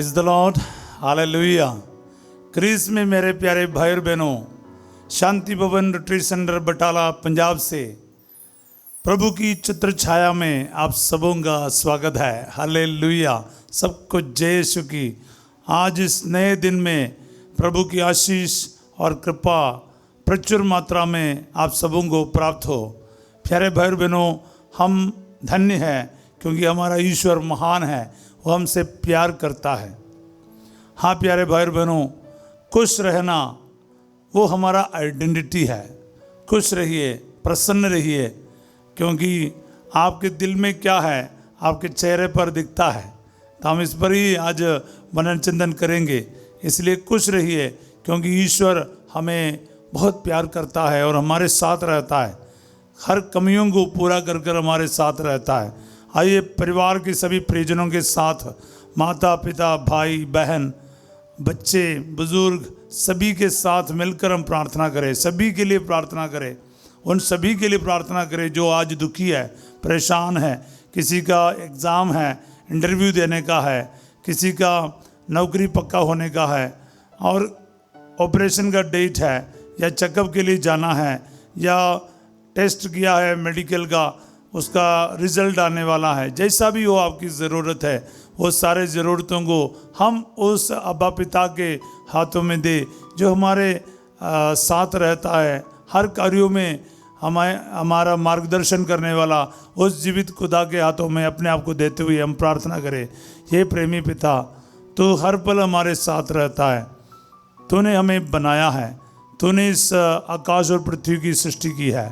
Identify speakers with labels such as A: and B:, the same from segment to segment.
A: Praise the lord, hallelujah. Christ में मेरे प्यारे भाई और बहनों, शांति भवन रिट्रीट सेंटर बटाला पंजाब से प्रभु की चित्र छाया में आप सबों का स्वागत है। हालेलुया, सबको जय यीशु की। आज इस नए दिन में प्रभु की आशीष और कृपा प्रचुर मात्रा में आप सबों को प्राप्त हो। प्यारे भाई और बहनों, हम धन्य हैं क्योंकि हमारा ईश्वर महान है, वो हमसे प्यार करता है। हाँ प्यारे भाई और बहनों, खुश रहना वो हमारा आइडेंटिटी है। खुश रहिए, प्रसन्न रहिए, क्योंकि आपके दिल में क्या है आपके चेहरे पर दिखता है। तो हम इस पर ही आज मनन चिंतन करेंगे। इसलिए खुश रहिए क्योंकि ईश्वर हमें बहुत प्यार करता है और हमारे साथ रहता है। हर कमियों को पूरा कर कर हमारे साथ रहता है। आइए परिवार के सभी परिजनों के साथ, माता पिता भाई बहन बच्चे बुजुर्ग सभी के साथ मिलकर हम प्रार्थना करें। सभी के लिए प्रार्थना करें, उन सभी के लिए प्रार्थना करें जो आज दुखी है, परेशान है। किसी का एग्ज़ाम है, इंटरव्यू देने का है, किसी का नौकरी पक्का होने का है और ऑपरेशन का डेट है, या चेकअप के लिए जाना है, या टेस्ट किया है मेडिकल का, उसका रिज़ल्ट आने वाला है। जैसा भी हो आपकी ज़रूरत है, वो सारे ज़रूरतों को हम उस अब्बा पिता के हाथों में दे जो हमारे साथ रहता है। हर कार्यों में हमारा मार्गदर्शन करने वाला उस जीवित खुदा के हाथों में अपने आप को देते हुए हम प्रार्थना करें। हे प्रेमी पिता, तू हर पल हमारे साथ रहता है। तूने हमें बनाया है, तूने इस आकाश और पृथ्वी की सृष्टि की है।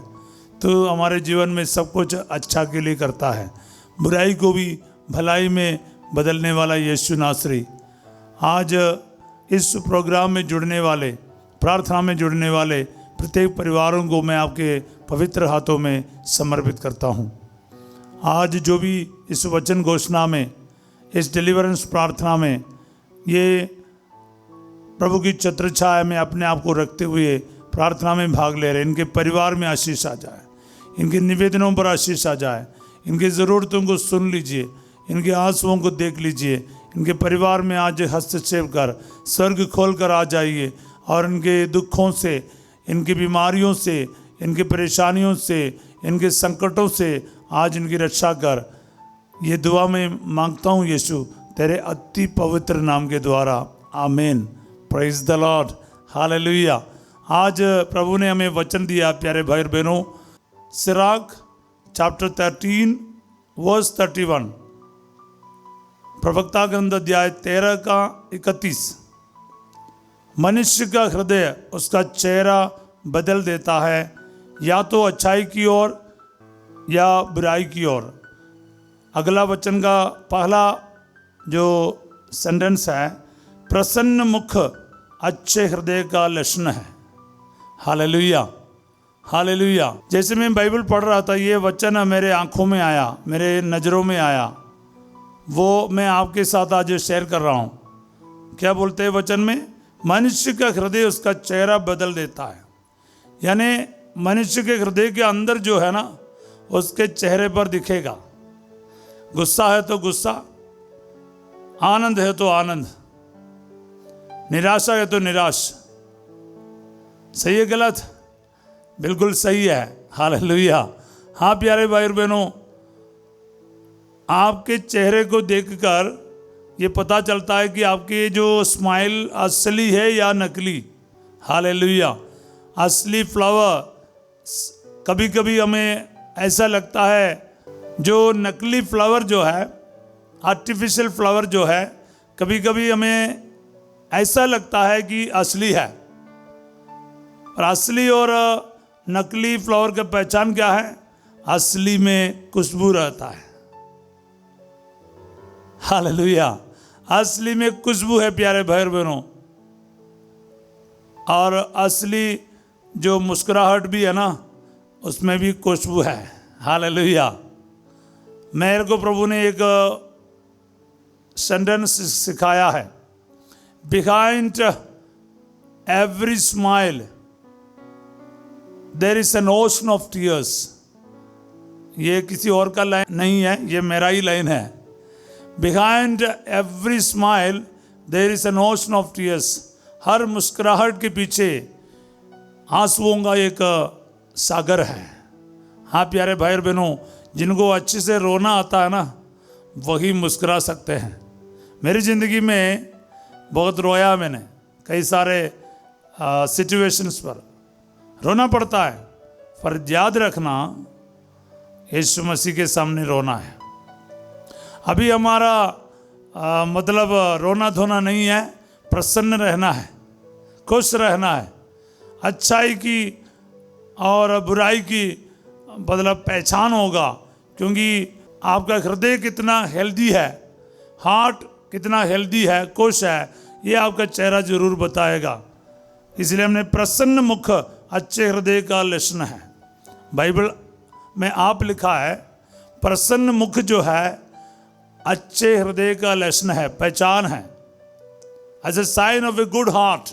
A: तो हमारे जीवन में सब कुछ अच्छा के लिए करता है। बुराई को भी भलाई में बदलने वाला यीशु नासरी। आज इस प्रोग्राम में जुड़ने वाले, प्रार्थना में जुड़ने वाले प्रत्येक परिवारों को मैं आपके पवित्र हाथों में समर्पित करता हूँ। आज जो भी इस वचन घोषणा में, इस डिलीवरेंस प्रार्थना में, ये प्रभु की छत्र छाया में अपने आप को रखते हुए प्रार्थना में भाग ले रहे, इनके परिवार में आशीष आ जाए, इनके निवेदनों पर आशीष आ जाए। इनकी ज़रूरतों को सुन लीजिए, इनके आंसुओं को देख लीजिए। इनके परिवार में आज हस्तक्षेप कर स्वर्ग खोल कर आ जाइए और इनके दुखों से, इनकी बीमारियों से, इनकी परेशानियों से, इनके संकटों से आज इनकी रक्षा कर। ये दुआ मैं मांगता हूँ यीशु तेरे अति पवित्र नाम के द्वारा, आमीन। Praise the lord, hallelujah. आज प्रभु ने हमें वचन दिया प्यारे भाई और बहनों, सिराक चैप्टर 13 वर्स 31, प्रवक्ता ग्रंथ अध्याय 13 का 31। मनुष्य का हृदय उसका चेहरा बदल देता है, या तो अच्छाई की ओर या बुराई की ओर। अगला वचन का पहला जो सेंटेंस है, प्रसन्न मुख अच्छे हृदय का लक्षण है। Hallelujah, hallelujah. जैसे मैं बाइबल पढ़ रहा था, ये वचन मेरे आंखों में आया, मेरे नज़रों में आया, वो मैं आपके साथ आज शेयर कर रहा हूँ। क्या बोलते हैं वचन में? मनुष्य का हृदय उसका चेहरा बदल देता है। यानी मनुष्य के हृदय के अंदर जो है ना, उसके चेहरे पर दिखेगा। गुस्सा है तो गुस्सा, आनंद है तो आनंद, निराशा है तो निराश। सही है गलत? बिल्कुल सही है। हालेलुया। हाँ प्यारे भाई और बहनों, आपके चेहरे को देखकर ये पता चलता है कि आपकी जो स्माइल असली है या नकली। हालेलुया। असली फ्लावर, कभी कभी हमें ऐसा लगता है जो नकली फ्लावर जो है, आर्टिफिशियल फ्लावर जो है, कभी कभी हमें ऐसा लगता है कि असली है। और असली और नकली फ्लावर का पहचान क्या है? असली में खुशबू रहता है। हालेलुया। असली में खुशबू है प्यारे भाई और बहनों। और असली जो मुस्कुराहट भी है ना, उसमें भी खुशबू है। हालेलुया। मेरे को प्रभु ने एक सेंटेंस सिखाया है, behind every smile there is an ocean of tears. ये किसी और का लाइन नहीं है, ये मेरा ही लाइन है। Behind every smile there is an ocean of tears. हर मुस्कुराहट के पीछे आंसुओं का एक सागर है। हाँ प्यारे भाई और बहनों, जिनको अच्छे से रोना आता है ना, वही मुस्कुरा सकते हैं। मेरी ज़िंदगी में बहुत रोया मैंने, कई सारे सिचुएशंस पर रोना पड़ता है, पर याद रखना यीशु मसीह के सामने रोना है। अभी हमारा मतलब रोना धोना नहीं है, प्रसन्न रहना है, खुश रहना है। अच्छाई की और बुराई की मतलब पहचान होगा, क्योंकि आपका हृदय कितना हेल्दी है, हार्ट कितना हेल्दी है, खुश है, ये आपका चेहरा जरूर बताएगा। इसलिए हमने प्रसन्न मुख अच्छे हृदय का लक्षण है। बाइबल में आप लिखा है प्रसन्न मुख जो है अच्छे हृदय का लक्षण है, पहचान है। As a sign of a good heart,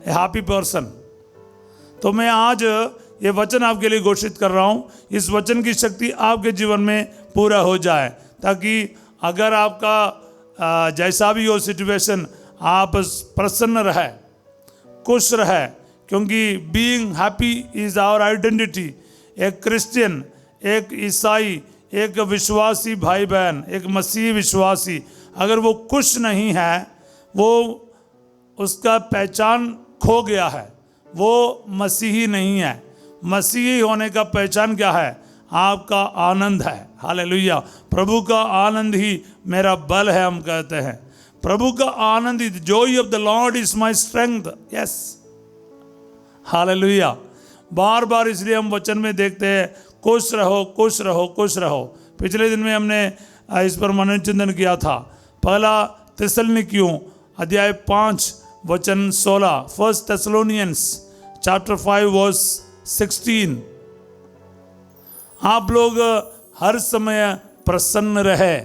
A: a happy person. तो मैं आज ये वचन आपके लिए घोषित कर रहा हूँ, इस वचन की शक्ति आपके जीवन में पूरा हो जाए, ताकि अगर आपका जैसा भी हो सिचुएशन, आप प्रसन्न रहे, खुश रहे, क्योंकि being happy is our identity. एक क्रिश्चियन, एक ईसाई, एक विश्वासी भाई बहन, एक मसीही विश्वासी, अगर वो खुश नहीं है, वो उसका पहचान खो गया है, वो मसीही नहीं है। मसीही होने का पहचान क्या है? आपका आनंद है। हालेलुया। प्रभु का आनंद ही मेरा बल है, हम कहते हैं। प्रभु का आनंद, joy of the lord is my strength. Yes, hallelujah. बार बार इसलिए हम वचन में देखते हैं, खुश रहो, खुश रहो, खुश रहो। पिछले दिन में हमने इस पर मनोचिंतन किया था। पहला थिस्सलुनीकियों अध्याय 5 वचन 16, फर्स्ट थेसलोनियंस चैप्टर 5 वर्स 16। आप लोग हर समय प्रसन्न रहे,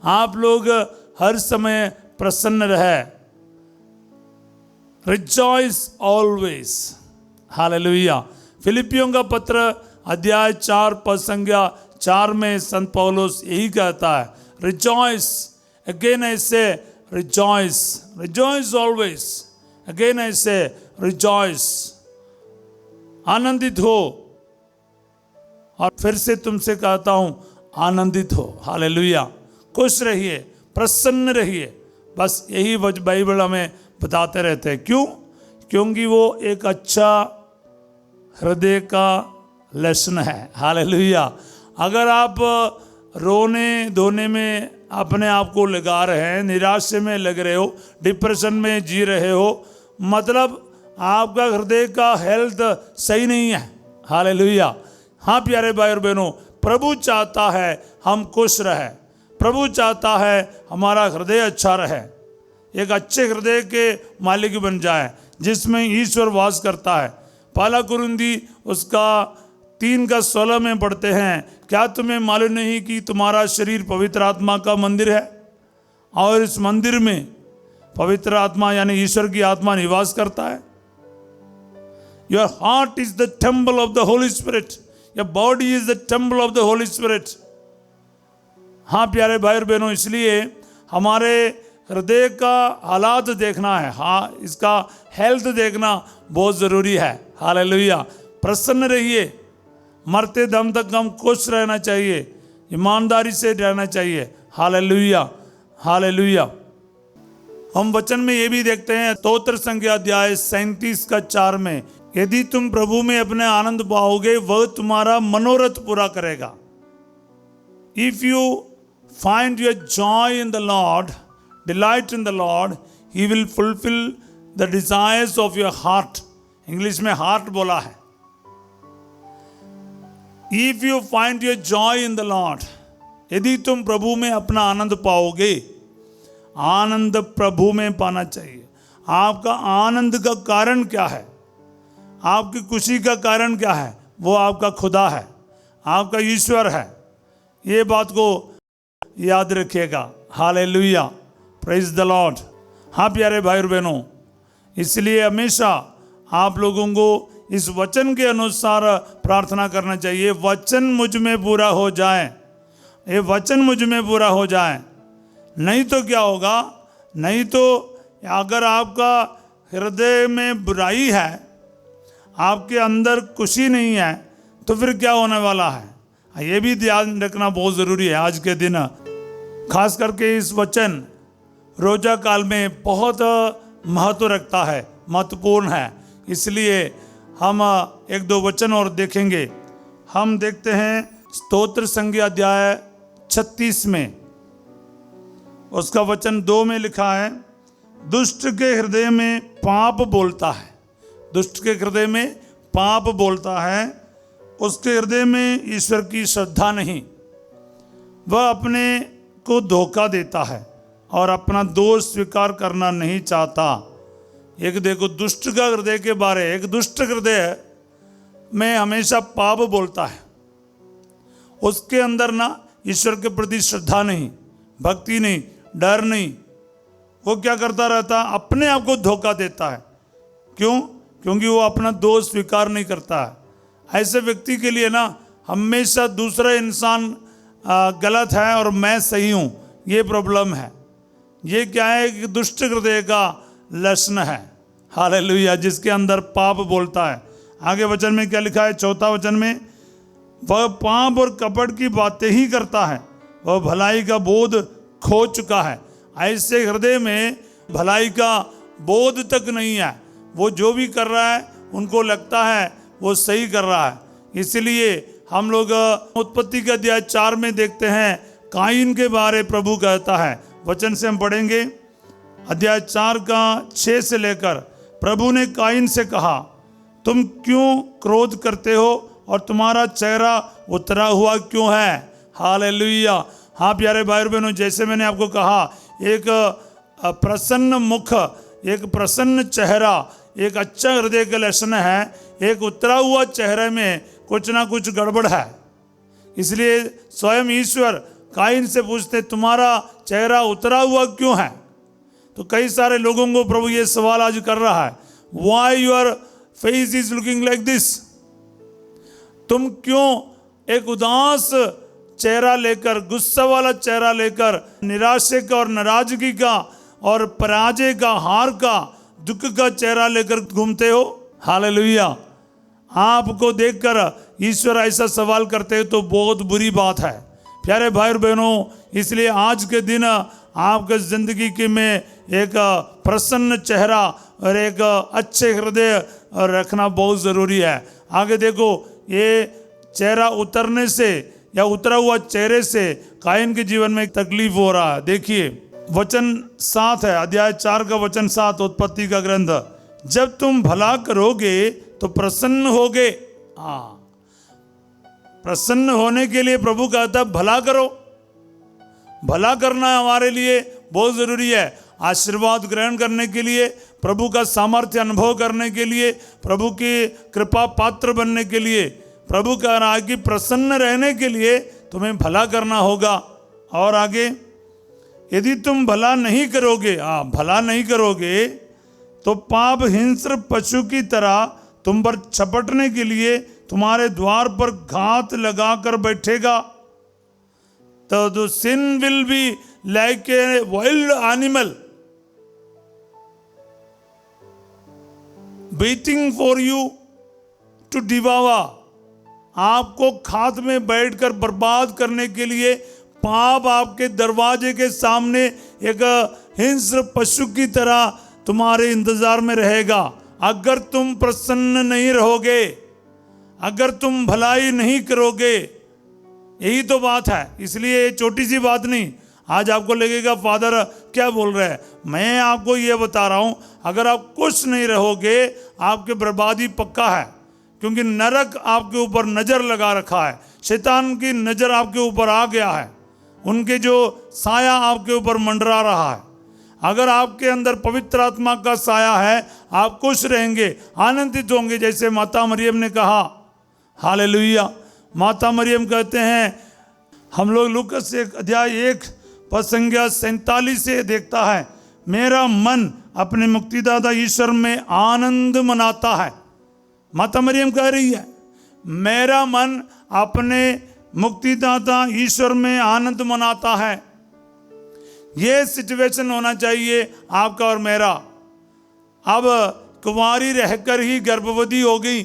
A: आप लोग हर समय प्रसन्न रहे। Rejoice always. हालेलुया। फिलिपियों का पत्र अध्याय 4 पद संख्या 4 में संत पौलुस यही कहता है, रिजॉइस। अगेन आई से rejoice, rejoice always. Again I से रिजॉइस। आनंदित हो। और फिर से तुमसे कहता हूं, आनंदित हो। हालेलुया। खुश रहिए, प्रसन्न रहिए। बस यही बाइबल हमें बताते रहते हैं। क्यों? क्योंकि वो एक अच्छा हृदय का लक्षण है। हालेलुया। अगर आप रोने धोने में अपने आप को लगा रहे हैं, निराशा में लग रहे हो, डिप्रेशन में जी रहे हो, मतलब आपका हृदय का हेल्थ सही नहीं है। हालेलुया। हाँ प्यारे भाई और बहनों, प्रभु चाहता है हम खुश रहे, प्रभु चाहता है हमारा हृदय अच्छा रहे, एक अच्छे हृदय के मालिक बन जाए जिसमें ईश्वर वास करता है। पहला कुरिन्थी उसका 3:16 में पढ़ते हैं, क्या तुम्हें मालूम नहीं कि तुम्हारा शरीर पवित्र आत्मा का मंदिर है और इस मंदिर में पवित्र आत्मा यानी ईश्वर की आत्मा निवास करता है। Your heart is the temple of the Holi spirit, your body is the temple of the Holi spirit. हाँ प्यारे भाई और बहनों, इसलिए हमारे हृदय का हालात देखना है, हाँ इसका हेल्थ देखना बहुत ज़रूरी है। हालेलुया। प्रसन्न रहिए, मरते दम तक हम खुश रहना चाहिए, ईमानदारी से रहना चाहिए। Hallelujah, hallelujah. हम वचन में ये भी देखते हैं, स्तोत्र संख्या अध्याय 37:4 में, यदि तुम प्रभु में अपने आनंद पाओगे, वह तुम्हारा मनोरथ पूरा करेगा। If you find your joy in the Lord, delight in the Lord, he will fulfil the desires of your heart. English में हार्ट बोला है। If you find your joy in the Lord, यदि तुम प्रभु में अपना आनंद पाओगे। आनंद प्रभु में पाना चाहिए। आपका आनंद का कारण क्या है? आपकी खुशी का कारण क्या है? वो आपका खुदा है, आपका ईश्वर है। ये बात को याद रखिएगा। Hallelujah, praise the Lord. हाँ प्यारे भाई और बहनों, इसलिए हमेशा आप लोगों को इस वचन के अनुसार प्रार्थना करना चाहिए। वचन मुझ में पूरा हो जाए, ये वचन मुझ में पूरा हो जाए। नहीं तो क्या होगा, नहीं तो अगर आपका हृदय में बुराई है, आपके अंदर खुशी नहीं है, तो फिर क्या होने वाला है। ये भी ध्यान रखना बहुत ज़रूरी है। आज के दिन खास करके इस वचन रोजा काल में बहुत महत्व रखता है, महत्वपूर्ण है। इसलिए हम एक दो वचन और देखेंगे। हम देखते हैं स्तोत्र संज्ञा अध्याय 36 में, उसका वचन 2 में लिखा है, दुष्ट के हृदय में पाप बोलता है। दुष्ट के हृदय में पाप बोलता है, उसके हृदय में ईश्वर की श्रद्धा नहीं, वह अपने को धोखा देता है और अपना दोष स्वीकार करना नहीं चाहता। एक देखो दुष्ट का हृदय के बारे, एक दुष्ट हृदय में हमेशा पाप बोलता है, उसके अंदर ना ईश्वर के प्रति श्रद्धा नहीं, भक्ति नहीं, डर नहीं। वो क्या करता रहता, अपने आप को धोखा देता है। क्यों? क्योंकि वो अपना दोष स्वीकार नहीं करता है। ऐसे व्यक्ति के लिए ना हमेशा दूसरा इंसान गलत है और मैं सही हूँ, ये प्रॉब्लम है। ये क्या है कि दुष्ट हृदय का लक्षण है। हालेलुया, जिसके अंदर पाप बोलता है। आगे वचन में क्या लिखा है, 4था वचन में, वह पाप और कपट की बातें ही करता है, वह भलाई का बोध खो चुका है। ऐसे हृदय में भलाई का बोध तक नहीं है। वो जो भी कर रहा है उनको लगता है वो सही कर रहा है। इसलिए हम लोग उत्पत्ति के अध्याय 4 में देखते हैं, काइन के बारे प्रभु कहता है। वचन से हम पढ़ेंगे, अध्याय 4 का 6 से लेकर। प्रभु ने काइन से कहा, तुम क्यों क्रोध करते हो और तुम्हारा चेहरा उतरा हुआ क्यों है। हालेलुया। हाँ प्यारे भाई बहनों, जैसे मैंने आपको कहा, एक प्रसन्न मुख, एक प्रसन्न चेहरा एक अच्छा हृदय का लक्षण है। एक उतरा हुआ चेहरे में कुछ ना कुछ गड़बड़ है। इसलिए स्वयं ईश्वर काइन से पूछते, तुम्हारा चेहरा उतरा हुआ क्यों है। तो कई सारे लोगों को प्रभु ये सवाल आज कर रहा है, why your face is looking like this. तुम क्यों एक उदास चेहरा लेकर, गुस्सा वाला चेहरा लेकर, निराशे का और नाराजगी का और पराजय का, हार का, दुख का चेहरा लेकर घूमते हो। हालेलुया। आपको देखकर ईश्वर ऐसा सवाल करते हैं तो बहुत बुरी बात है प्यारे भाई और बहनों। इसलिए आज के दिन आपके जिंदगी के में एक प्रसन्न चेहरा और एक अच्छे हृदय रखना बहुत ज़रूरी है। आगे देखो, ये चेहरा उतरने से या उतरा हुआ चेहरे से काइन के जीवन में एक तकलीफ हो रहा है। देखिए वचन 7 है, अध्याय 4 का वचन 7 उत्पत्ति का ग्रंथ, जब तुम भला करोगे तो प्रसन्न होगे। प्रसन्न होने के लिए प्रभु कहता है भला करो। भला करना हमारे लिए बहुत जरूरी है। आशीर्वाद ग्रहण करने के लिए, प्रभु का सामर्थ्य अनुभव करने के लिए, प्रभु की कृपा पात्र बनने के लिए, प्रभु कह रहा है कि प्रसन्न रहने के लिए तुम्हें भला करना होगा। और आगे, यदि तुम भला नहीं करोगे, भला नहीं करोगे तो पाप हिंस्र पशु की तरह तुम पर छपटने के लिए तुम्हारे द्वार पर घात लगाकर बैठेगा। तो sin will be like a wild animal waiting for you to devour। आपको खात में बैठकर बर्बाद करने के लिए पाप आपके दरवाजे के सामने एक हिंस्र पशु की तरह तुम्हारे इंतजार में रहेगा। अगर तुम प्रसन्न नहीं रहोगे, अगर तुम भलाई नहीं करोगे, यही तो बात है। इसलिए छोटी सी बात नहीं। आज आपको लगेगा फादर क्या बोल रहे हैं, मैं आपको ये बता रहा हूँ, अगर आप कुछ नहीं रहोगे आपके बर्बादी पक्का है। क्योंकि नरक आपके ऊपर नज़र लगा रखा है, शैतान की नज़र आपके ऊपर आ गया है, उनके जो साया आपके ऊपर मंडरा रहा है। अगर आपके अंदर पवित्र आत्मा का साया है, आप खुश रहेंगे, आनंदित होंगे, जैसे माता मरियम ने कहा। हालेलुया। माता मरियम कहते हैं, हम लोग लूकस अध्याय 1 पद संख्या 47 से देखता है, मेरा मन अपने मुक्तिदाता ईश्वर में आनंद मनाता है। माता मरियम कह रही है, मेरा मन अपने मुक्तिदाता ईश्वर में आनंद मनाता है। ये सिचुएशन होना चाहिए आपका और मेरा। अब कुंवारी रहकर ही गर्भवती हो गई,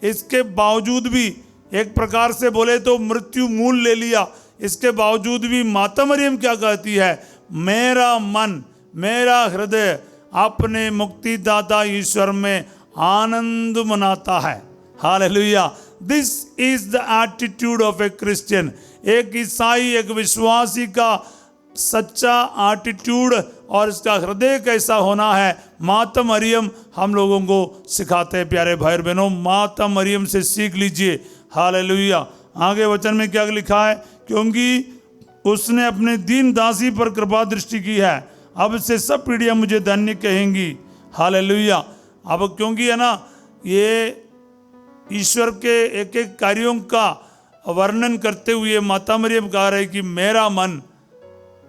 A: इसके बावजूद भी एक प्रकार से बोले तो मृत्यु मूल ले लिया। इसके बावजूद भी माता मरियम क्या कहती है, मेरा मन, मेरा हृदय अपने मुक्तिदाता ईश्वर में आनंद मनाता है। Hallelujah. This is the attitude of A Christian. एक ईसाई, एक विश्वासी का सच्चा एटीट्यूड और इसका हृदय कैसा होना है, माता मरियम हम लोगों को सिखाते हैं। प्यारे भाई और बहनों, माता मरियम से सीख लीजिए। हालेलुया। आगे वचन में क्या लिखा है, क्योंकि उसने अपने दीन दासी पर कृपा दृष्टि की है, अब से सब पीढ़ियां मुझे धन्य कहेंगी। हालेलुया। अब क्योंकि है ना, ये ईश्वर के एक एक कार्यों का वर्णन करते हुए माता मरियम कह रहे कि मेरा मन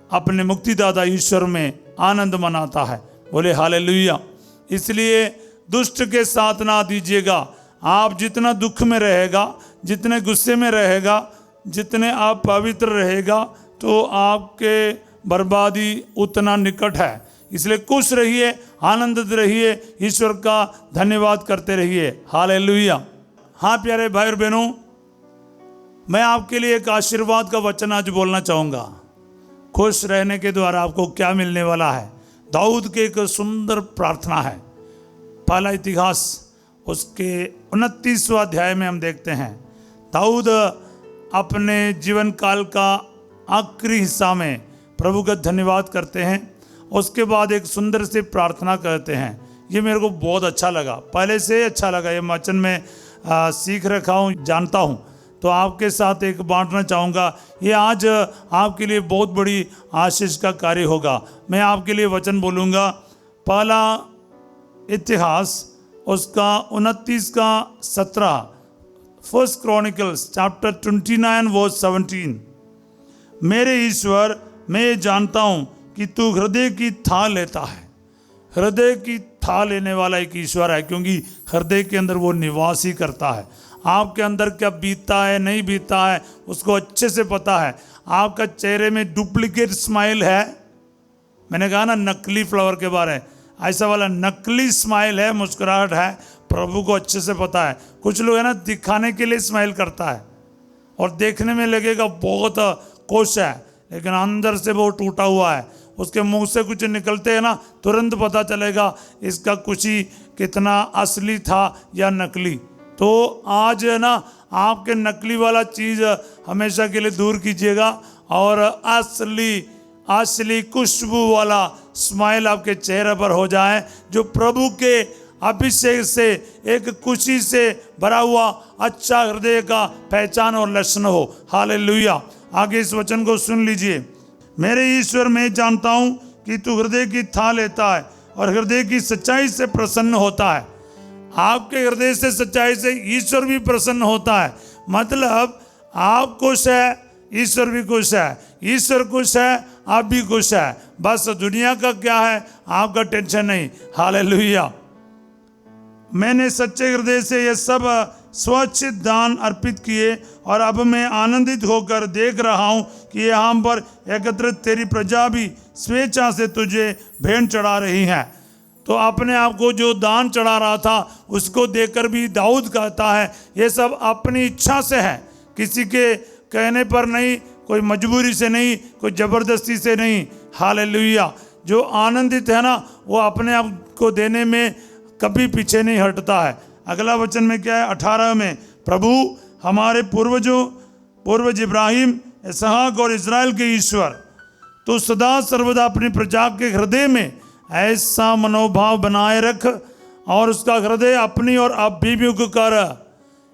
A: अपने मुक्तिदाता ईश्वर में आनंद मनाता है। बोले हालेलुया। इसलिए दुष्ट के साथ ना दीजिएगा। आप जितना दुख में रहेगा, जितने गुस्से में रहेगा, जितने आप पवित्र रहेगा, तो आपके बर्बादी उतना निकट है। इसलिए खुश रहिए, आनंदित रहिए, ईश्वर का धन्यवाद करते रहिए। हालेलुया। हाँ प्यारे भाई और बहनों, मैं आपके लिए एक आशीर्वाद का वचन आज बोलना चाहूँगा। खुश रहने के द्वारा आपको क्या मिलने वाला है। दाऊद के एक सुंदर प्रार्थना है, पहला इतिहास उसके 29वां अध्याय में हम देखते हैं। दाऊद अपने जीवन काल का आखिरी हिस्सा में प्रभु का धन्यवाद करते हैं। उसके बाद एक सुंदर सी प्रार्थना करते हैं। ये मेरे को बहुत अच्छा लगा, पहले से अच्छा लगा। ये वचन में सीख रखा हूँ, जानता हूँ, तो आपके साथ एक बांटना चाहूँगा। ये आज आपके लिए बहुत बड़ी आशीष का कार्य होगा। मैं आपके लिए वचन बोलूँगा, पहला इतिहास उसका 29 का 17, फर्स्ट क्रॉनिकल्स चैप्टर 29 वर्स 17। मेरे ईश्वर, मैं ये जानता हूँ कि तू हृदय की था लेता है। हृदय की था लेने वाला एक ईश्वर है, क्योंकि हृदय के अंदर वो निवास ही करता है। आपके अंदर क्या बीतता है, नहीं बीतता है, उसको अच्छे से पता है। आपका चेहरे में डुप्लीकेट स्माइल है, मैंने कहा ना नकली फ्लावर के बारे, ऐसा वाला नकली स्माइल है, मुस्कुराहट है, प्रभु को अच्छे से पता है। कुछ लोग है ना दिखाने के लिए स्माइल करता है और देखने में लगेगा बहुत खुश है, लेकिन अंदर से वो टूटा हुआ है। उसके मुंह से कुछ निकलते हैं ना, तुरंत पता चलेगा इसका खुशी कितना असली था या नकली। तो आज है ना, आपके नकली वाला चीज़ हमेशा के लिए दूर कीजिएगा और असली खुशबू वाला स्माइल आपके चेहरे पर हो जाए, जो प्रभु के अभिषेक से एक खुशी से भरा हुआ अच्छा हृदय का पहचान और लक्षण हो। हालेलुया। आगे इस वचन को सुन लीजिए। मेरे ईश्वर, मैं जानता हूँ कि तू हृदय की था लेता है और हृदय की सच्चाई से प्रसन्न होता है। आपके हृदय से, सच्चाई से ईश्वर भी प्रसन्न होता है। मतलब आप खुश है, ईश्वर भी खुश है, ईश्वर खुश है, आप भी खुश है। बस दुनिया का क्या है, आपका टेंशन नहीं। हालेलुया। मैंने सच्चे हृदय से ये सब स्वच्छित दान अर्पित किए और अब मैं आनंदित होकर देख रहा हूँ कि यहाँ पर एकत्रित तेरी प्रजा भी स्वेच्छा से तुझे भेंट चढ़ा रही है। तो अपने आप को जो दान चढ़ा रहा था, उसको देखकर भी दाऊद कहता है ये सब अपनी इच्छा से है, किसी के कहने पर नहीं, कोई मजबूरी से नहीं, कोई ज़बरदस्ती से नहीं। हालेलुया। जो आनंदित है ना, वो अपने आप को देने में कभी पीछे नहीं हटता है। अगला वचन में क्या है, 18 में, प्रभु हमारे पूर्वज इब्राहिम, इसहाक और इजराइल के ईश्वर, तो सदा सर्वदा अपनी प्रजा के हृदय में ऐसा मनोभाव बनाए रख और उसका हृदय अपनी ओर अभिमुख कर।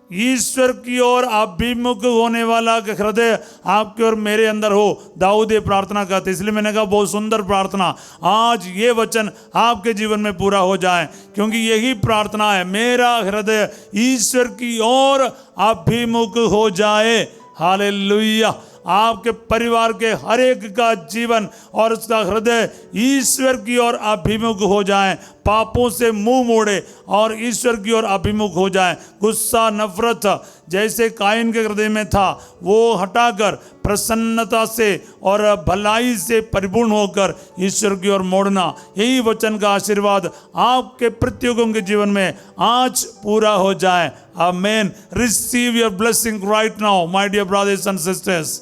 A: ईश्वर की ओर अभिमुख होने वाला हृदय आपके और मेरे अंदर हो। दाऊद ये प्रार्थना करते, इसलिए मैंने कहा बहुत सुंदर प्रार्थना। आज ये वचन आपके जीवन में पूरा हो जाए, क्योंकि यही प्रार्थना है, मेरा हृदय ईश्वर की ओर अभिमुख हो जाए। हालेलुया। आपके परिवार के हर एक का जीवन और उसका हृदय ईश्वर की ओर अभिमुख हो जाए। पापों से मुंह मोड़े और ईश्वर की ओर अभिमुख हो जाए। गुस्सा, नफरत जैसे कायन के हृदय में था वो हटाकर प्रसन्नता से और भलाई से परिपूर्ण होकर ईश्वर की ओर मोड़ना, यही वचन का आशीर्वाद आपके प्रत्येकों के जीवन में आज पूरा हो जाए। Amen. Receive your blessing right now my dear brothers and sisters.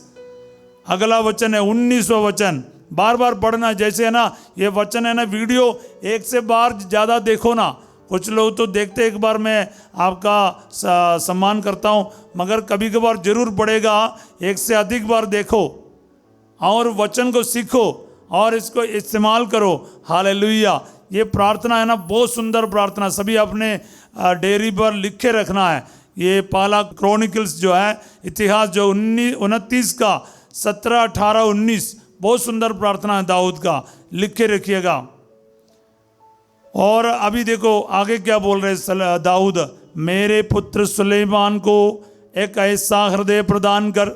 A: अगला वचन है 19वां वचन, बार बार पढ़ना। जैसे है ना ये वचन है ना, वीडियो एक से बार ज़्यादा देखो ना। कुछ लोग तो देखते एक बार, मैं आपका सम्मान करता हूँ, मगर कभी कभार जरूर पड़ेगा, एक से अधिक बार देखो और वचन को सीखो और इसको इस्तेमाल करो। हालेलुया। ये प्रार्थना है ना बहुत सुंदर प्रार्थना, सभी अपने डेयरी पर लिखे रखना है। ये पहला क्रॉनिकल्स जो है, इतिहास जो 29 का 17, 18, 19, बहुत सुंदर प्रार्थना है दाऊद का, लिखे रखिएगा। और अभी देखो आगे क्या बोल रहे दाऊद, मेरे पुत्र सुलेमान को एक ऐसा हृदय प्रदान कर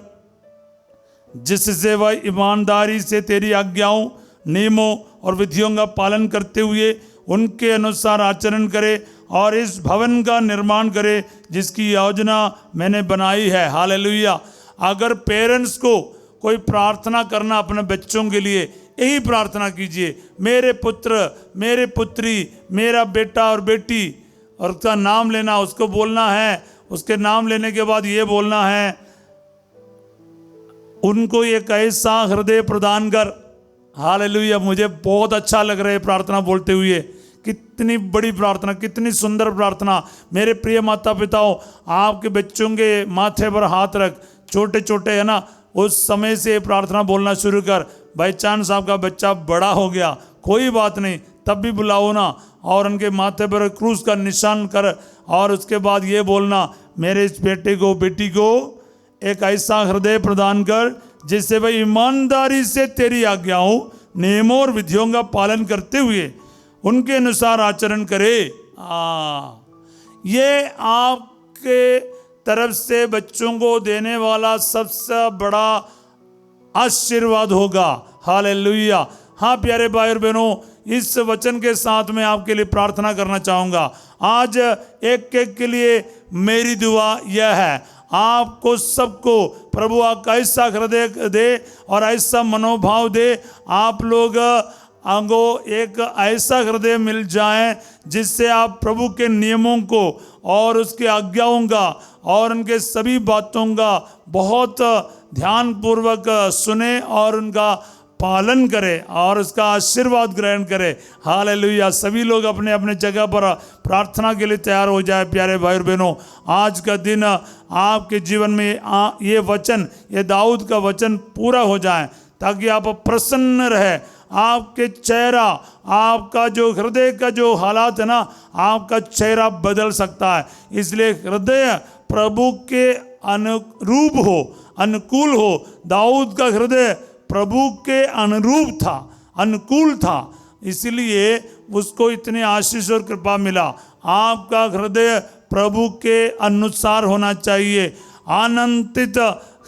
A: जिससे वह ईमानदारी से तेरी आज्ञाओं, नियमों और विधियों का पालन करते हुए उनके अनुसार आचरण करे और इस भवन का निर्माण करे जिसकी योजना मैंने बनाई है। हालेलुया। अगर पेरेंट्स को कोई प्रार्थना करना अपने बच्चों के लिए, यही प्रार्थना कीजिए, मेरे पुत्र, मेरे पुत्री, मेरा बेटा और बेटी, और उसका नाम लेना, उसको बोलना है। उसके नाम लेने के बाद ये बोलना है, उनको एक ऐसा हृदय प्रदान कर। हालेलुया। मुझे बहुत अच्छा लग रहा है प्रार्थना बोलते हुए। कितनी बड़ी प्रार्थना, कितनी सुंदर प्रार्थना। मेरे प्रिय माता पिताओं, आपके बच्चों के माथे पर हाथ रख, छोटे छोटे है ना, उस समय से प्रार्थना बोलना शुरू कर। बाई चांस आपका बच्चा बड़ा हो गया, कोई बात नहीं, तब भी बुलाओ ना और उनके माथे पर क्रूस का निशान कर और उसके बाद ये बोलना, मेरे इस बेटे को, बेटी को एक ऐसा हृदय प्रदान कर जिससे वह ईमानदारी से तेरी आज्ञाओं, नियमों और विधियों का पालन करते हुए उनके अनुसार आचरण करे। ये आपके तरफ से बच्चों को देने वाला सबसे बड़ा आशीर्वाद होगा। हालेलुया। हाँ प्यारे भाई और बहनों, इस वचन के साथ मैं आपके लिए प्रार्थना करना चाहूँगा। आज एक एक के लिए मेरी दुआ यह है, आपको सबको प्रभु आपका ऐसा हृदय दे और ऐसा मनोभाव दे, आप लोग आगो एक ऐसा हृदय मिल जाए जिससे आप प्रभु के नियमों को और उसके आज्ञाओं का और उनके सभी बातों का बहुत ध्यानपूर्वक सुने और उनका पालन करें और उसका आशीर्वाद ग्रहण करें। हालेलुया। सभी लोग अपने अपने जगह पर प्रार्थना के लिए तैयार हो जाए। प्यारे भाई और बहनों, आज का दिन आपके जीवन में ये वचन, ये दाऊद का वचन पूरा हो जाए ताकि आप प्रसन्न रहे। आपके चेहरा, आपका जो हृदय का जो हालात है ना, आपका चेहरा बदल सकता है। इसलिए हृदय प्रभु के अनुरूप हो, अनुकूल हो। दाऊद का हृदय प्रभु के अनुरूप था, अनुकूल था, इसलिए उसको इतनी आशीष और कृपा मिला। आपका हृदय प्रभु के अनुसार होना चाहिए। आनंदित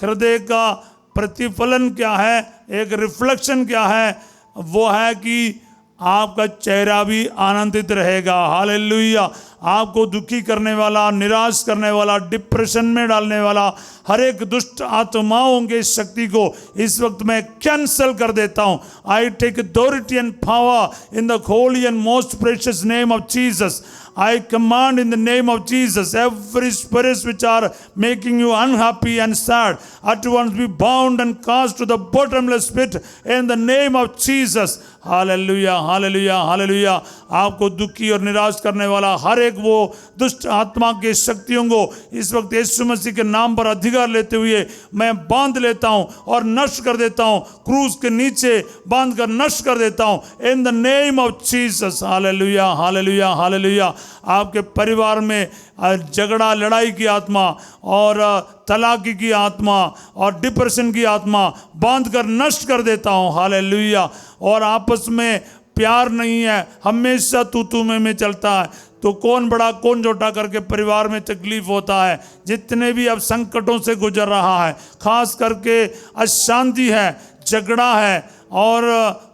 A: हृदय का प्रतिफलन क्या है, एक रिफ्लेक्शन क्या है, वो है कि आपका चेहरा भी आनंदित रहेगा। हालेलुया। आपको दुखी करने वाला, निराश करने वाला, डिप्रेशन में डालने वाला हर एक दुष्ट आत्माओं के शक्ति को इस वक्त मैं कैंसल कर देता हूं। I take authority and power in the holy and most precious name of Jesus. I command in the name of Jesus, every spirits which are making you unhappy and sad, at once be bound and cast to the bottomless pit in the name of Jesus. Hallelujah, hallelujah, hallelujah. आपको दुखी और निराश करने वाला हर एक वो दुष्ट आत्मा के शक्तियों को इस वक्त यीशु मसीह के नाम पर अधिकार लेते हुए मैं बांध लेता हूं और नष्ट कर देता हूं। क्रूस के नीचे बांध कर नष्ट कर देता हूं in the name of Jesus. Hallelujah, hallelujah, hallelujah. आपके परिवार में झगड़ा, लड़ाई की आत्मा और तलाकी की आत्मा और डिप्रेशन की आत्मा बांध कर नष्ट कर देता हूं। हालेलुया। और आपस में प्यार नहीं है, हमेशा तू में चलता है, तो कौन बड़ा कौन छोटा करके परिवार में तकलीफ होता है। जितने भी अब संकटों से गुजर रहा है, खास करके अशांति है, झगड़ा है और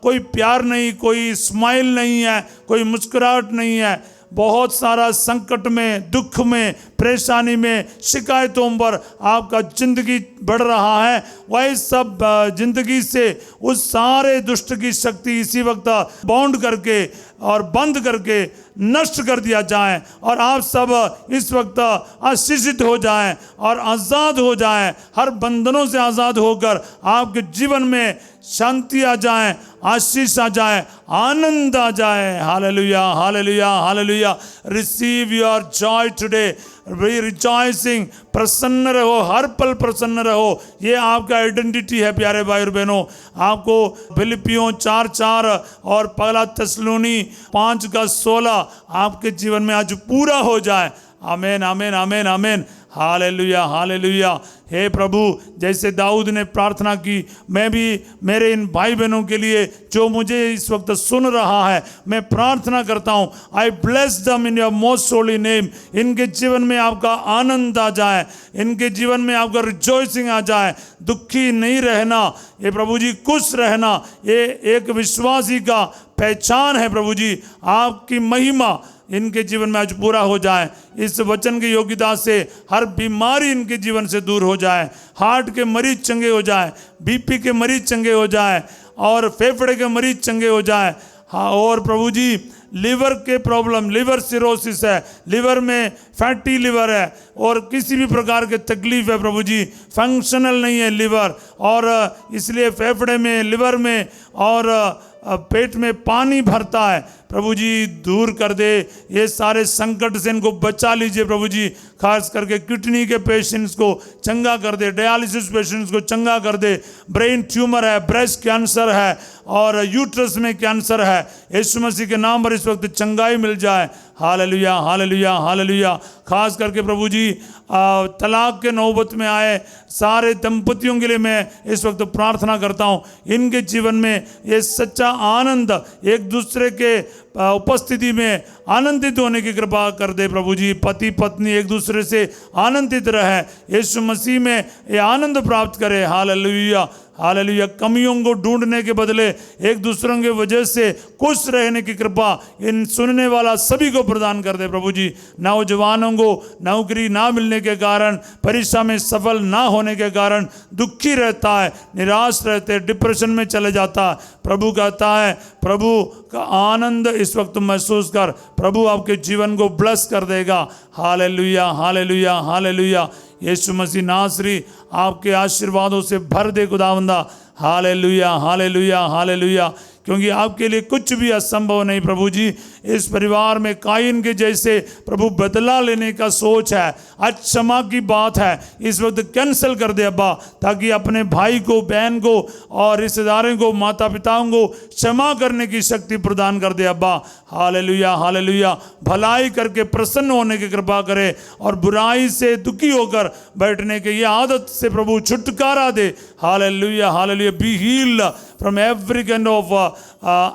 A: कोई प्यार नहीं, कोई स्माइल नहीं है, कोई मुस्कुराहट नहीं है। बहुत सारा संकट में, दुख में, परेशानी में, शिकायतों पर आपका जिंदगी बढ़ रहा है। वही सब जिंदगी से उस सारे दुष्ट की शक्ति इसी वक्त बाउंड करके और बंद करके नष्ट कर दिया जाए और आप सब इस वक्त आशीषित हो जाएं और आज़ाद हो जाएं। हर बंधनों से आज़ाद होकर आपके जीवन में शांति आ जाए, आशीष आ जाए, आनंद आ जाए। Hallelujah, hallelujah, hallelujah. Receive your joy today, we rejoicing. प्रसन्न रहो, हर पल प्रसन्न रहो। ये आपका आइडेंटिटी है प्यारे भाई और बहनों। आपको फिलिपियों 4:4 और पहला थिस्सलुनी 5:16 आपके जीवन में आज पूरा हो जाए। आमीन, आमीन, आमीन, आमीन। Hallelujah, hallelujah. हे प्रभु, जैसे दाऊद ने प्रार्थना की, मैं भी मेरे इन भाई बहनों के लिए जो मुझे इस वक्त सुन रहा है, मैं प्रार्थना करता हूँ, आई ब्लेस दम in your most holy name. इनके जीवन में आपका आनंद आ जाए, इनके जीवन में आपका रिजॉइसिंग आ जाए। दुखी नहीं रहना, ये प्रभु जी खुश रहना, ये एक विश्वासी का पहचान है। प्रभु जी, आपकी महिमा इनके जीवन में आज पूरा हो जाए। इस वचन की योग्यता से हर बीमारी इनके जीवन से दूर हो जाए। हार्ट के मरीज चंगे हो जाए, बीपी के मरीज चंगे हो जाए और फेफड़े के मरीज चंगे हो जाए। हाँ, और प्रभु जी, लिवर के प्रॉब्लम, लिवर सिरोसिस है, लिवर में फैटी लिवर है और किसी भी प्रकार के तकलीफ है प्रभु जी, फंक्शनल नहीं है लिवर, और इसलिए फेफड़े में, लिवर में और पेट में पानी भरता है, प्रभु जी दूर कर दे। ये सारे संकट से इनको बचा लीजिए प्रभु जी। खास करके किडनी के पेशेंट्स को चंगा कर दे, डायलिसिस पेशेंट्स को चंगा कर दे। ब्रेन ट्यूमर है, ब्रेस्ट कैंसर है और यूट्रस में कैंसर है, यीशु मसीह के नाम पर इस वक्त चंगाई मिल जाए। Hallelujah, hallelujah, hallelujah. खास करके प्रभु जी तलाक के नौबत में आए सारे दंपतियों के लिए मैं इस वक्त प्रार्थना करता हूँ, इनके जीवन में ये सच्चा आनंद, एक दूसरे के उपस्थिति में आनंदित होने की कृपा कर दे प्रभु जी। पति पत्नी एक दूसरे से आनंदित रहे, यीशु मसीह में ये आनंद प्राप्त करे। Hallelujah, hallelujah. कमियों को ढूंढने के बदले एक दूसरों के वजह से खुश रहने की कृपा इन सुनने वाला सभी को प्रदान कर दे प्रभु जी। नौजवानों को नौकरी ना मिलने के कारण, परीक्षा में सफल ना होने के कारण दुखी रहता है, निराश रहते, डिप्रेशन में चले जाता है, प्रभु कहता है, प्रभु का आनंद इस वक्त महसूस कर, प्रभु आपके जीवन को ब्लेस कर देगा। Hallelujah, hallelujah, hallelujah. Yeshu Masih नासरी आपके आशीर्वादों से भर दे खुदावंदा। Hallelujah, hallelujah, hallelujah. क्योंकि आपके लिए कुछ भी असंभव नहीं प्रभु जी। इस परिवार में कायन के जैसे प्रभु बदला लेने का सोच है, आज क्षमा की बात है, इस वक्त कैंसिल कर दे अब्बा, ताकि अपने भाई को, बहन को और रिश्तेदारों को, माता पिताओं को क्षमा करने की शक्ति प्रदान कर दे अब्बा। Hallelujah, hallelujah. भलाई करके प्रसन्न होने की कृपा करे और बुराई से दुखी होकर बैठने के ये आदत से प्रभु छुटकारा दे। Hallelujah, hallelujah. Be healed from every kind of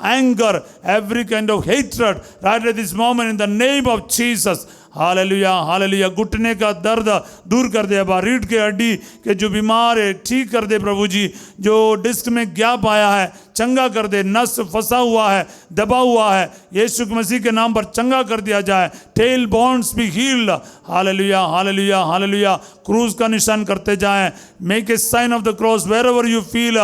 A: anger, every kind of hatred right at this moment in the name of Jesus. Hallelujah, hallelujah. घुटने का दर्द दूर कर दे अब्बा, रीढ़ के हड्डी के जो बीमार है ठीक कर दे प्रभु जी, जो डिस्क में गैप आया है चंगा कर दे, नस फंसा हुआ है, दबा हुआ है, यीशु मसीह के नाम पर चंगा कर दिया जाए। Tell bones be healed. Hallelujah, hallelujah, hallelujah. क्रूज का निशान करते जाएं, make a sign of the cross wherever you feel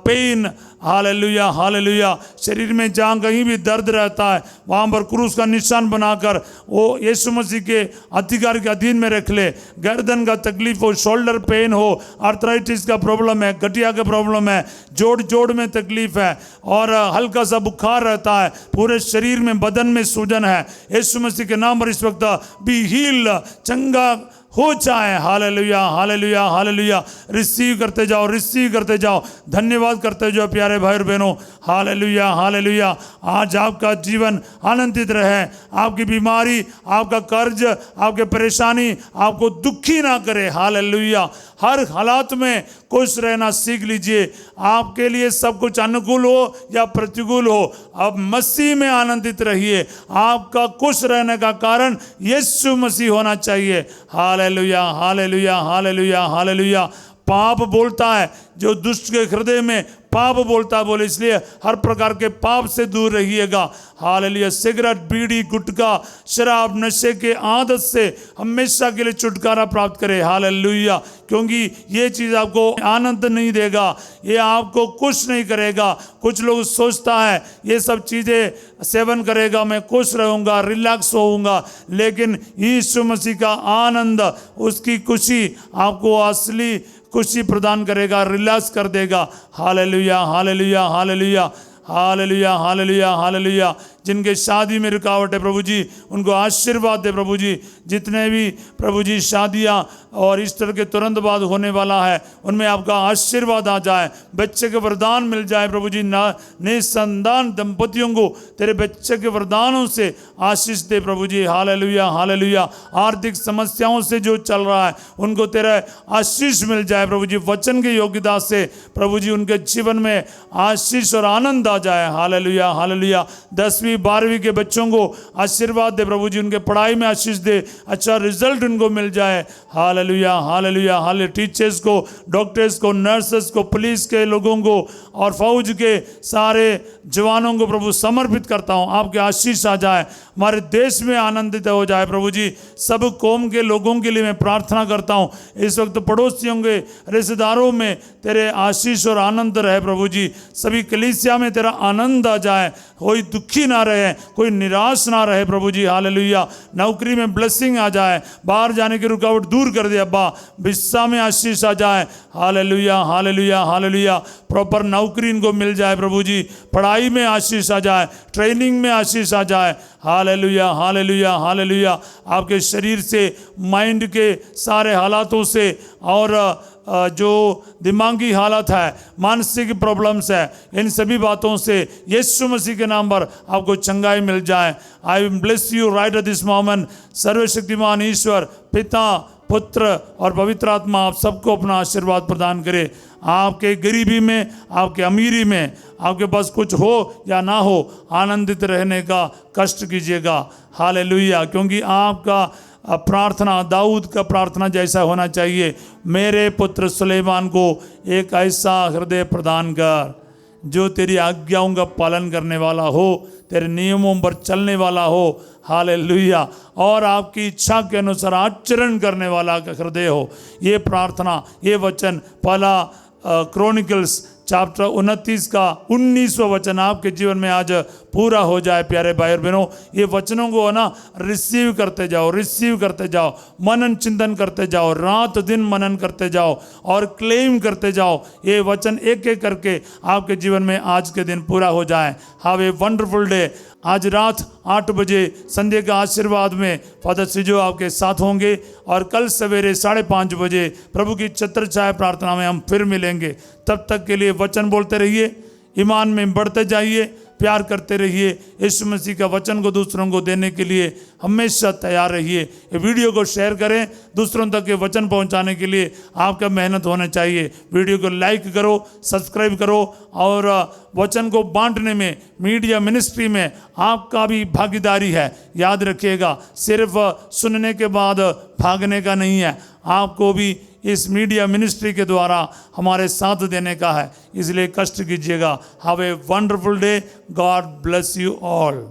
A: pain. Hallelujah, hallelujah. शरीर में जहाँ कहीं भी दर्द रहता है वहाँ पर क्रूस का निशान बनाकर वो यीशु मसीह के अधिकार के अधीन में रख ले। गर्दन का तकलीफ हो, शोल्डर पेन हो, आर्थराइटिस का प्रॉब्लम है, गठिया का प्रॉब्लम है, जोड़ में तकलीफ है और हल्का सा बुखार रहता है, पूरे शरीर में, बदन में सूजन है, यीशु मसीह के नाम पर इस वक्त बी हील, चंगा हो जाए। Hallelujah, hallelujah, hallelujah. रिसीव करते जाओ, रिसीव करते जाओ, धन्यवाद करते जाओ प्यारे भाई और बहनों। Hallelujah, hallelujah. आज आपका जीवन आनंदित रहे, आपकी बीमारी, आपका कर्ज, आपके परेशानी आपको दुखी ना करे। हालेलुया। हर हालात में खुश रहना सीख लीजिए। आपके लिए सब कुछ अनुकूल हो या प्रतिकूल हो, अब मसीह में आनंदित रहिए। आपका खुश रहने का कारण यीशु मसीह होना चाहिए। Hallelujah, hallelujah, hallelujah, hallelujah. पाप बोलता है, जो दुष्ट के हृदय में पाप बोलता है बोले, इसलिए हर प्रकार के पाप से दूर रहिएगा। हालेलुया। सिगरेट, बीड़ी, गुटखा, शराब, नशे के आदत से हमेशा के लिए छुटकारा प्राप्त करें। हालेलुया। क्योंकि ये चीज़ आपको आनंद नहीं देगा, ये आपको खुश नहीं करेगा। कुछ लोग सोचता है ये सब चीज़ें सेवन करेगा मैं खुश रहूँगा, रिलैक्स होऊंगा, लेकिन यीशु मसीह का आनंद, उसकी खुशी आपको असली खुशी प्रदान करेगा, रिलैक्स कर देगा। Hallelujah, hallelujah, hallelujah, hallelujah, hallelujah, hallelujah. जिनके शादी में रुकावट है प्रभु जी, उनको आशीर्वाद दे प्रभु जी। जितने भी प्रभु जी शादियां और ईस्टर के तुरंत बाद होने वाला है, उनमें आपका आशीर्वाद आ जाए, बच्चे के वरदान मिल जाए प्रभु जी। निसंतान दंपतियों को तेरे बच्चे के वरदानों से आशीष दे प्रभु जी। Hallelujah, hallelujah. आर्थिक समस्याओं से जो चल रहा है, उनको तेरा आशीष मिल जाए प्रभु जी। वचन की योग्यता से प्रभु जी उनके जीवन में आशीष और आनंद आ जाए। Hallelujah, hallelujah. 10वीं 12वीं के बच्चों को आशीर्वाद दे प्रभु जी, उनके पढ़ाई में आशीष दे, अच्छा रिजल्ट उनको मिल जाए। हालेलुया, हालेलुया, हाले टीचर्स को, डॉक्टर्स को, नर्सेस को, पुलिस के लोगों को और फौज के सारे जवानों को प्रभु समर्पित करता हूँ। आपके आशीष आ जाए, हमारे देश में आनंदित हो जाए प्रभु जी। सब कौम के लोगों के लिए मैं प्रार्थना करता हूँ, इस वक्त पड़ोसियों के, रिश्तेदारों में तेरे आशीष और आनंद रहे प्रभु जी। सभी कलीसिया में तेरा आनंद आ जाए, कोई दुखी ना रहे, कोई निराश ना रहे प्रभु जी। हालेलुया। नौकरी में ब्लेसिंग आ जाए, बाहर जाने की रुकावट दूर कर दे अब्बा, विश्वा में आशीष आ जाए। Hallelujah, hallelujah, hallelujah. प्रॉपर नौकरी इनको मिल जाए प्रभु जी, पढ़ाई में आशीष आ जाए, ट्रेनिंग में आशीष आ जाए। Hallelujah, hallelujah, hallelujah. आपके शरीर से, माइंड के सारे हालातों से और जो दिमागी हालत है, मानसिक प्रॉब्लम्स है, इन सभी बातों से यीशु मसीह के नाम पर आपको चंगाई मिल जाए। आई bless you right at this moment. सर्वशक्तिमान ईश्वर पिता, पुत्र और पवित्र आत्मा आप सबको अपना आशीर्वाद प्रदान करे। आपके गरीबी में, आपके अमीरी में, आपके पास कुछ हो या ना हो, आनंदित रहने का कष्ट कीजिएगा। हालेलुया। क्योंकि आपका प्रार्थना दाऊद का प्रार्थना जैसा होना चाहिए, मेरे पुत्र सुलेमान को एक ऐसा हृदय प्रदान कर जो तेरी आज्ञाओं का पालन करने वाला हो, तेरे नियमों पर चलने वाला हो। हालेलुया। और आपकी इच्छा के अनुसार आचरण करने वाला का हृदय हो। ये प्रार्थना, ये वचन पहला क्रॉनिकल्स चैप्टर 29 का 19वां वचन आपके जीवन में आज पूरा हो जाए। प्यारे भाई और बहनों, ये वचनों को ना रिसीव करते जाओ, रिसीव करते जाओ, मनन चिंतन करते जाओ, रात दिन मनन करते जाओ और क्लेम करते जाओ। ये वचन एक एक करके आपके जीवन में आज के दिन पूरा हो जाए। Have a wonderful day. आज रात 8 बजे संध्या के आशीर्वाद में फादर सिजो आपके साथ होंगे और कल सवेरे 5:30 बजे प्रभु की छत्र छाया प्रार्थना में हम फिर मिलेंगे। तब तक के लिए वचन बोलते रहिए, ईमान में बढ़ते जाइए, प्यार करते रहिए। यीशु मसीह का वचन को दूसरों को देने के लिए हमेशा तैयार रहिए। ये वीडियो को शेयर करें, दूसरों तक ये वचन पहुंचाने के लिए आपका मेहनत होना चाहिए। वीडियो को लाइक करो, सब्सक्राइब करो और वचन को बांटने में, मीडिया मिनिस्ट्री में आपका भी भागीदारी है। याद रखिएगा, सिर्फ सुनने के बाद भागने का नहीं है, आपको भी इस मीडिया मिनिस्ट्री के द्वारा हमारे साथ देने का है, इसलिए कष्ट कीजिएगा। Have a wonderful day. God bless you all.